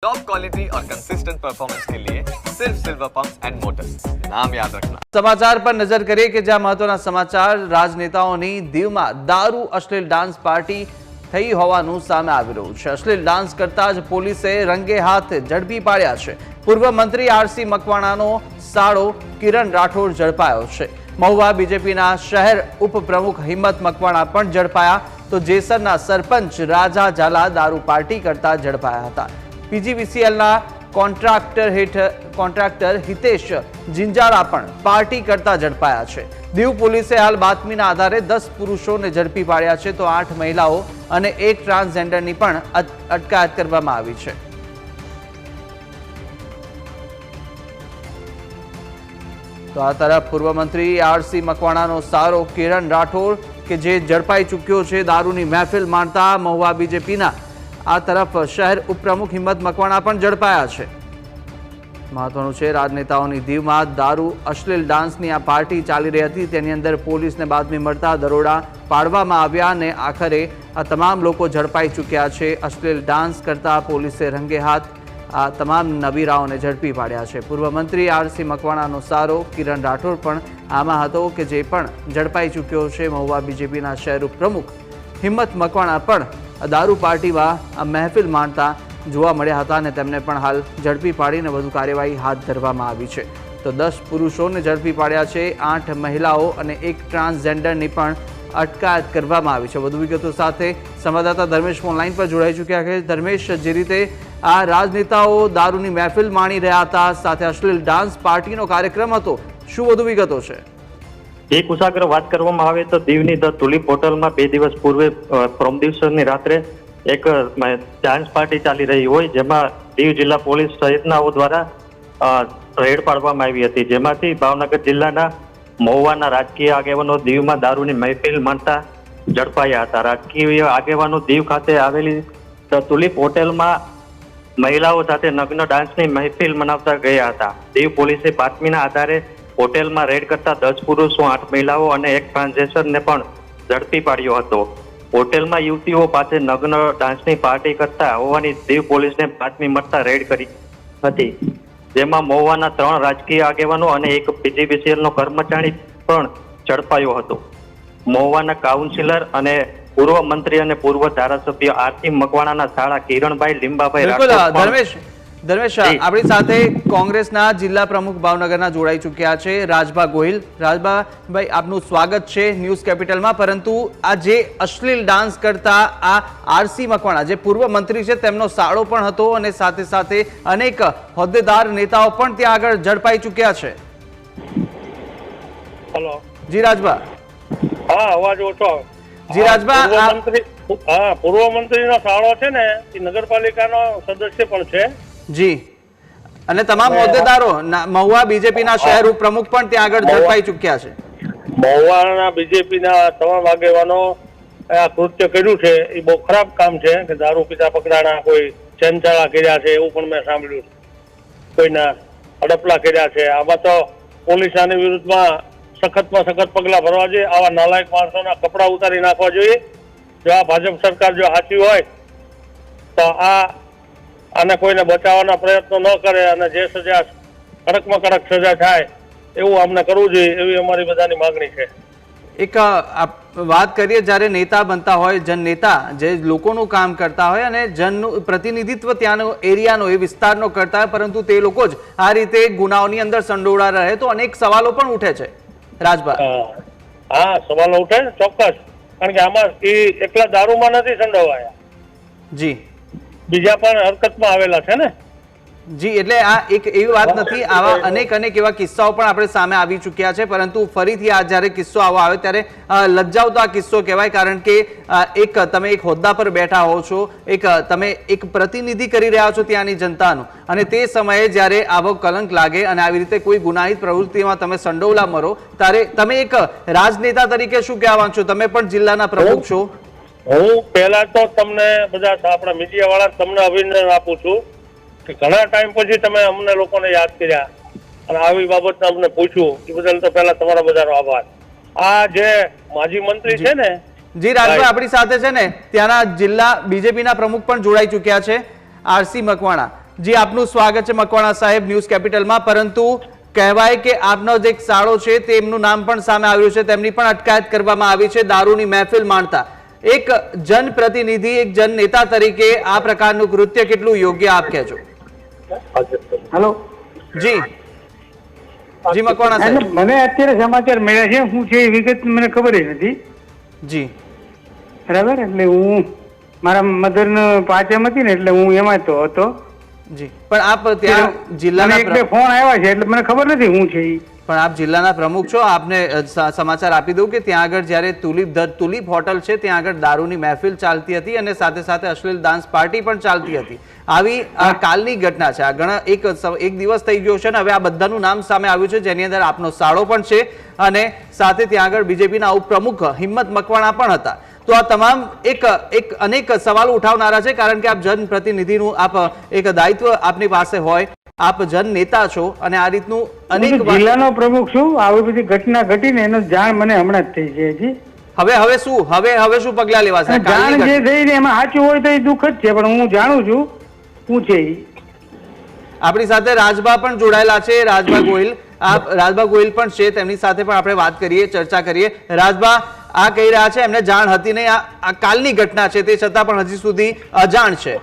Top quality और consistent performance के लिए सिर्फ सिल्वर पंप्स एंड मोटर्स, नाम याद रखना। समाचार पर नजर કરીએ કે જ્યાં મહત્વના સમાચાર રાજનેતાઓની દીવમાં દારૂ અશ્લીલ ડાન્સ પાર્ટી થઈ હોવાનું સામે આવી રહ્યું છે। અશ્લીલ ડાન્સ કરતા જ પોલીસે રંગે હાથ ઝડપી પાડ્યા છે। પૂર્વ મંત્રી આરસી મકવાણાનો સાળો કિરણ રાઠોડ ઝડપાયો છે। મહુવા બીજેપીના શહેર ઉપપ્રમુખ હિંમત મકવાણા પણ ઝડપાયા તો જેસરના સરપંચ રાજા ઝાલા દારૂ પાર્ટી કરતા ઝડપાયા હતા। પીજીવીસીએલના કોન્ટ્રાક્ટર હિતેશ जिंजारा पण पार्टी करता झड़पाया छे। दीव पोलीसे हाल बातमीना आधारे 10 पुरुषोने झड़पी पाड्या छे तो 8 महिलाओं अने 1 ट्रांसजेंडरनी पण अटकायत करवामां आवी छे। तो आ तरफ पूर्व मंत्री आरसी मकवाणानो सारो किरण राठोड के जे झड़पाई चूक्यो छे दारूनी महफिल माणता। महुआ बीजेपीना आ तरफ शहर उपप्रमुख हिम्मत मकवाणा पण झड़पाया छे। महत्वनुं छे राजनेताओनी दीवमां दारू अश्लील डांसनी आ पार्टी चाली रही हती तेनी अंदर पोलीसने बातमी मळता दरोड़ा पाडवामां आव्या अने आखरे आ तमाम लोको झड़पाई चूक्या छे। अश्लील डांस करता पोलीसे रंगे हाथ आ तमाम नबीराओने झड़पी पाड्या छे। पूर्व मंत्री आरसी मकवाणानो सारो किरण राठोड पण आमां हतो के जे पण झड़पाई चूक्यो छे। महुआ बीजेपीना शहर उपप्रमुख हिम्मत मकवाणा पण दारू पार्टीमां आ महफिल माणता જોવા મળ્યા હતા અને તેમને પણ હાલ ઝડપી પાડીને વધુ કાર્યવાહી હાથ ધરવામાં આવી છે। તો 10 પુરુષોને ઝડપી પાડ્યા છે, 8 મહિલાઓ અને 1 ટ્રાન્સજેન્ડરની પણ અટકાયત કરવામાં આવી છે। વધુ વિગતો સાથે સંવાદદાતા ધર્મેશ ઓનલાઈન પર જોડાઈ ચૂક્યા છે। ધર્મેશ, જે રીતે આ રાજનેતાઓ દારૂની મહેફિલ માણી રહ્યા હતા, સાથે અશ્લીલ ડાન્સ પાર્ટીનો કાર્યક્રમ હતો, શું વધુ વિગતો છે? એક ઉજાગર વાત કરવામાં આવે તો દીવની ધ તુલિપ હોટલમાં 2 દિવસ પૂર્વે પરમ દિવસની રાત્રે एक डांस पार्टी चाली रही हो जेमा दीव जिला पोलीस सहितनाओ द्वारा रेड पाडवामां आवी हती। जेमांथी भावनगर जिल्लाना महुवाना राजकीय आगेवानो दीवमां दारूनी महफिल माणता झड़पाया हता। राजकीय आगेवानो दीव खाते आवेली तुलिप होटेलमां महिलाओं साथे नग्न डांसनी महफिल मनावता गया हता। दीव पोलीसे बातमीना आधारे होटेलमां रेड करता 10 पुरुषों 8 महिलाओं अने 1 ट्रांसजेंडरने पण झड़पी पाड्यो हतो। होटेलमां युवतीओ पासे नग्न डांसनी पार्टी करता होवानी दीव पोलीसने बातमी मळता रेड करी हती। जेमां महुवाना 3 राजकीय आगेवानो अने 1 पीजीवीसीएलनो कर्मचारी पण झड़पायो हतो। महुवाना काउंसिलर अने पूर्व मंत्री अने पूर्व धारासभ्य आरसी मकवाणाना साळा किरणभाई લીંબાભાઈ રાઠોડ ધર્મેશ આપણી સાથે કોંગ્રેસના જિલ્લા પ્રમુખ ભાવનગરના જોડાઈ ચૂક્યા છે રાજભા ગોહિલ। રાજભાઈ, આપનું સ્વાગત છે ન્યૂઝ કેપિટલમાં। પરંતુ આ જે અશ્લીલ ડાન્સ કરતા આ આરસી મકવાણા જે પૂર્વ મંત્રી છે તેમનો સાળો પણ હતો અને સાથે સાથે અનેક હોદ્દેદાર નેતાઓ પણ ત્યાં આગળ ઝડપાઈ ચૂક્યા છે। હેલો જી રાજભા। હા, અવાજ ઓછો। જી રાજભા, પૂર્વ મંત્રીનો સાળો છે ને એ નગરપાલિકાનો સદસ્ય પણ છે જી, અને તમામ હોદ્દેદારો મહુવા બીજેપીના શહેર ઉપપ્રમુખ પણ ત્યાં આગળ ઝડપાઈ ચૂક્યા છે। મહુવાના બીજેપીના તમામ આગેવાનો આ કૃત્ય કર્યું છે એ બહુ ખરાબ કામ છે કે દારૂ પીતા પકડાણા, કોઈ ચંચાળા કર્યા છે એવું પણ મેં સાંભળ્યું, કોઈના અડપલા કર્યા છે। આમાં તો પોલીસ આની વિરુદ્ધમાં સખતમાં સખત પગલા ભરવા જોઈએ। આવા નાલાયક માણસોના કપડા ઉતારી નાખવા જોઈએ। જો આ ભાજપ સરકાર જો સાચી હોય તો આને કોઈને બચાવવાના પ્રયત્નો ન કરે અને જે સજા કડકમાં કડક સજા થાય એવું અમને કરવું જોઈએ, એવી અમારી બધાની માગણી છે। એક વાત કરીએ, જ્યારે નેતા બનતા હોય, જન નેતા જે લોકોનું કામ કરતા હોય અને જનનું પ્રતિનિધિત્વ ત્યાંનો એરિયાનો એ વિસ્તારનો કરતા હોય, પરંતુ તે લોકો જ આ રીતે ગુનાઓની અંદર સંડોવાયેલા રહે તો અનેક સવાલો પણ ઉઠે છે। રાજભા, હા, સવાલો ઉઠે ચોક્કસ, કારણ કે આમાં એ એકલા દારૂમાં નથી સંડોવાયા, જી બીજા પણ હરકતમાં આવેલા છે ને। જી, એટલે આ એક એવી વાત નથી, આવા અનેક એવા કિસ્સાઓ પણ આપણે સામે આવી ચૂક્યા છે। પરંતુ ફરીથી આ જ્યારે કિસ્સો આવો આવે ત્યારે લજ્જાવતો આ કિસ્સો કહેવાય, કારણ કે તમે એક હોદ્દા પર બેઠા હો છો, તમે એક પ્રતિનિધિ કરી રહ્યા છો ત્યાંની જનતાનું, અને તે સમયે જ્યારે આવો કલંક લાગે અને આવી રીતે કોઈ ગુનાહિત પ્રવૃત્તિમાં તમે સંડોવલા મરો ત્યારે તમે એક રાજનેતા તરીકે શું કહેવા માંગશો? તમે પણ જિલ્લાના પ્રમુખ છો। હું પહેલા તો તમને બધા આપણા મીડિયા વાળા તમને અભિનંદન આપું છું કે ઘણા ટાઈમ પછી તમે અમને લોકોને યાદ કર્યા અને આવી બાબતને અમને પૂછ્યું, એ બદલ તો પહેલા તમારા બધાનો આભાર। આ જે માજી મંત્રી છે ને, જી રાજભાઈ, આપણી સાથે છે ને ત્યાંના જિલ્લા બીજેપીના પ્રમુખ પણ જોડાઈ ચૂક્યા છે, આરસી મકવાણા। જી આપનું સ્વાગત છે મકવાણા સાહેબ ન્યૂઝ કેપિટલમાં, પરંતુ કહેવાય કે આપનો જે એક સાળો છે તેમનું નામ પણ સામે આવ્યું છે, તેમની પણ અટકાયત કરવામાં આવી છે દારૂની મહેફિલ માણતા. એક જનપ્રતિનિધિ, એક જન નેતા તરીકે આ પ્રકારનું કૃત્ય કેટલું યોગ્ય આપ કહેજો? હેલો જી જી મકવાણા સાહેબ. મને અત્યારે સમાચાર મળ્યા છે, શું છે એ વિગત મને ખબર નથી. જી બરાબર, એટલે હું મારા મધર ને પાચમ હતી ને એટલે હું એમાં તો હતો. જી પણ આપ ત્યાં મને જિલ્લાના એક બે ફોન આવ્યા છે એટલે મને ખબર નથી શું છે ઈ. પણ આપ જિલ્લાના પ્રમુખ છો, આપને સમાચાર આપી દઉં કે ત્યાં આગળ જ્યારે તુલિપ હોટલ છે ત્યાં આગળ દારૂની મહેફિલ ચાલતી હતી અને સાથે સાથે અશ્લીલ ડાન્સ પાર્ટી પણ ચાલતી હતી. આવી આ કાલની ઘટના છે. આ ઘણા એક દિવસ થઈ ગયો છે ને હવે આ બધાનું નામ સામે આવ્યું છે, જેની અંદર આપનો સાળો પણ છે અને સાથે ત્યાં આગળ બીજેપીના ઉપપ્રમુખ હિંમત મકવાણા પણ હતા. તો આ તમામ અનેક સવાલો ઉઠાવનારા છે, કારણ કે આપ જનપ્રતિનિધિનું આપ એક દાયિત્વ આપની પાસે હોય, આપ જન નેતા છો અને આ રીતનું અનેક જિલ્લાનો પ્રમુખ છું. આવી બધી ઘટના ઘટીને એનો જાણ મને હમણાં જ થઈ છે. હજી હવે શું પગલા લેવાશે? જાણ જે થઈ ને એમાં સાચું હોય તો એ દુઃખ જ છે, પણ હું જાણું છું શું છે ઈ. આપણી સાથે રાજભા પણ જોડાયેલા છે, રાજભા ગોહિલ પણ છે, તેમની સાથે પણ આપણે વાત કરીએ, ચર્ચા કરીએ. રાજભા, આ કહી રહ્યા છે એમને જાણ હતી નહીં, આ કાલની ઘટના છે તે છતાં પણ હજી સુધી અજાણ છે.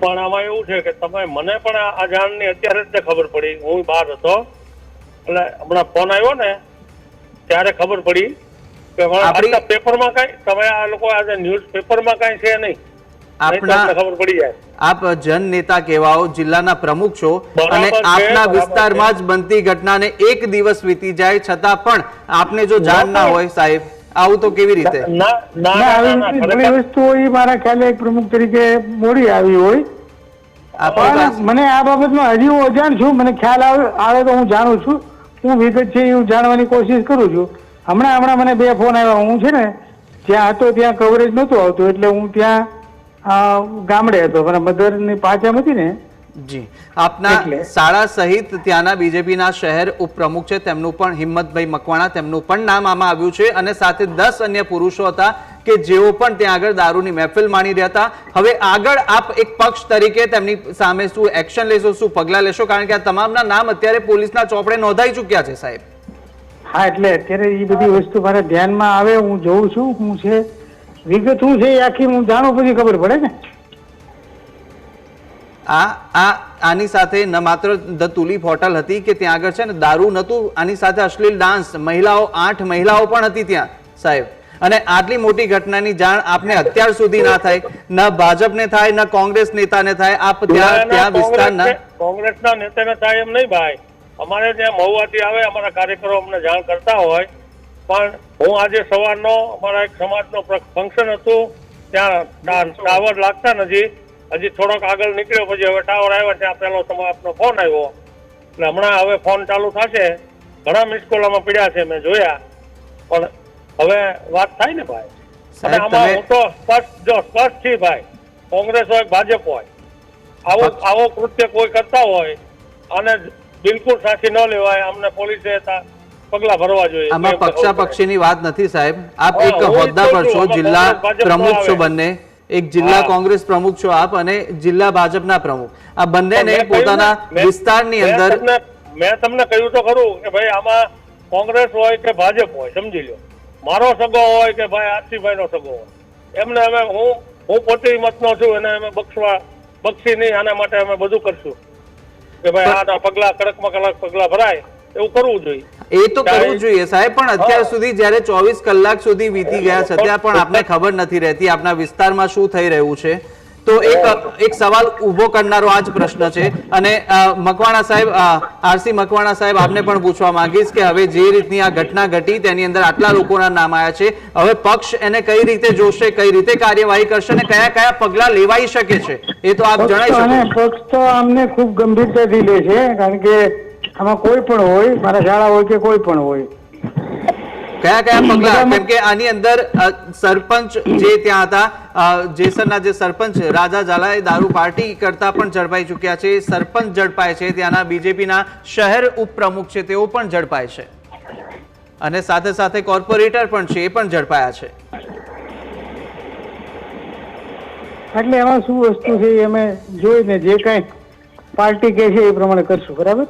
પણ આમાં એવું છે કે તમે મને પણ આ જાણની અત્યારે જ ખબર પડી. હું બહાર હતો એટલે હમણાં ફોન આવ્યો ને ત્યારે ખબર પડી કે પેપરમાં કઈ તમે આ લોકો આજે ન્યૂઝ પેપરમાં કઈ છે નહીં. ખબર પડી જાય. આપ જન નેતા કહેવાઓ, જિલ્લાના પ્રમુખ છો અને આપના વિસ્તારમાં જ બનતી ઘટનાને એક દિવસ વીતી જાય છતાં પણ આપને જો જાણ ના હોય સાહેબ, આવું તો કેવી રીતે? ઘણી વસ્તુ મારા ખ્યાલે એક પ્રમુખ તરીકે મોડી આવી હોય. મને આ બાબતમાં હજી હું અજાણ છું. મને ખ્યાલ આવે તો હું જાણું છું. હું વિગત છે હું જાણવાની કોશિશ કરું છું. હમણાં મને બે ફોન આવ્યા. હું છે ને જ્યાં હતો ત્યાં કવરેજ નહોતું આવતું એટલે હું ત્યાં ગામડે હતો. મારા મધર ની પાછળ હતી ને. જી આપના શાળા સહિત ત્યાંના બીજેપીના શહેર ઉપપ્રમુખ છે, તેમનું પણ હિંમતભાઈ મકવાણા, તેમનું પણ નામ આમાં આવ્યું છે અને સાથે 10 અન્ય પુરુષો હતા કે જેઓ પણ ત્યાં આગળ દારૂની મહેફિલ માણી રહ્યા હતા. હવે આગળ આપ એક પક્ષ તરીકે તેમની સામે શું એક્શન લેશો, શું પગલા લેશો? કારણ કે આ તમામના નામ અત્યારે પોલીસના ચોપડે નોંધાઈ ચૂક્યા છે સાહેબ. હા, એટલે અત્યારે એ બધી વસ્તુ મારે ધ્યાનમાં આવે, હું જોઉં છું શું છે વિગત શું છે આખી હું જાણું પછી ખબર પડે ને. આની સાથે ન માત્ર ધ તુલિપ હોટલ હતી કે ત્યાં આગળ છે ને દારૂ નતું, આની સાથે અશ્લીલ ડાન્સ, મહિલાઓ 8 મહિલાઓ પણ હતી ત્યાં સાહેબ. અને આટલી મોટી ઘટનાની જાણ આપને અત્યાર સુધી ના થાય, ન ભાજપને થાય, ન કોંગ્રેસ નેતાને થાય. આપ ત્યાં વિસ્તારના કોંગ્રેસના નેતાને થાય એમ નહીં ભાઈ. અમારે ત્યાં મહુવાથી આવે, અમારા કાર્યકરો અમને જાણ કરતા હોય. પણ હું આજે સવારનો અમારા એક સમાજનો ફંક્શન હતું, ત્યાં ટાવર લાગતા નથી. હજી થોડોક આગળ નીકળ્યો પછી હવે ટાવર આવ્યા ત્યાં પેલો આપનો ફોન આવ્યો એટલે હમણાં હવે ફોન ચાલુ થશે. ઘણા મિસકોલામાં પડ્યા છે મેં જોયા, પણ હવે વાત થાય ને ભાઈ. અને આમાં હું તો સ્પષ્ટ છે ભાઈ, કોંગ્રેસ હોય ભાજપ હોય, આવો કૃત્ય કોઈ કરતા હોય અને બિલકુલ સાચી ન લેવાય. અમને પોલીસે પગલા ભરવા જોઈએ. આમાં પક્ષાપક્ષીની વાત નથી સાહેબ. આપ એક હોદ્દા પર છો, જિલ્લા પ્રમુખ છો બંને, એક જિલ્લા કોંગ્રેસ પ્રમુખ છો આપ અને જિલ્લા ભાજપના પ્રમુખ. આ બંનેને પોતાના વિસ્તારની અંદર મેં તમને કહ્યું તો ખરું કે ભાઈ આમાં કોંગ્રેસ હોય કે ભાજપ હોય, સમજી લો, મારો સગો હોય કે ભાઈ આરસીભાઈ નો સગો હોય, એમને અમે હું પોતે મતનો છું એને અમે બક્ષી નહીં. આના માટે અમે બધું કરશું કે ભાઈ આના પગલા કડકમાં કડક પગલા ભરાય એવું કરવું જોઈએ. એ તો કરવું જોઈએ સાહેબ, પણ અત્યાર સુધી જયારે 24 કલાક સુધી વીતી ગયા છતાં પણ આપને ખબર નથી રહેતી આપના વિસ્તારમાં શું થઈ રહ્યું છે. તો એક સવાલ ઉભો કરનારો આ જ પ્રશ્ન છે. અને મકવાણા સાહેબ, આરસી મકવાણા સાહેબ, આપને પણ પૂછવા માંગીશ કે હવે જે રીતની આ ઘટના ઘટી તેની અંદર આટલા લોકોના નામ આવ્યા છે, હવે પક્ષ એને કઈ રીતે જોશે, કઈ રીતે કાર્યવાહી કરશે અને કયા કયા પગલા લેવાઈ શકે છે એ તો આપ જણાવી શકો. પક્ષ તો અમને ખૂબ ગંભીરતાથી લે છે, કારણ કે આમાં કોઈ પણ હોય, મારા શાળા હોય કે કોઈ પણ હોય. કયા કયા પગલા? કેમ કે આની અંદર સરપંચ જે ત્યાં હતા, જેસરના જે સરપંચ રાજા ઝાલા એ દારૂ પાર્ટી કરતા પણ ઝડપાઈ ચુક્યા છે, સરપંચ ઝડપાય છે, ત્યાંના બીજેપીના શહેર ઉપપ્રમુખ છે તેઓ પણ ઝડપાય છે અને સાથે સાથે કોર્પોરેટર પણ છે એ પણ ઝડપાયા છે. એટલે એમાં શું વસ્તુ છે અમે જોઈને જે કઈ પાર્ટી કહે છે એ પ્રમાણે કરશું. બરાબર.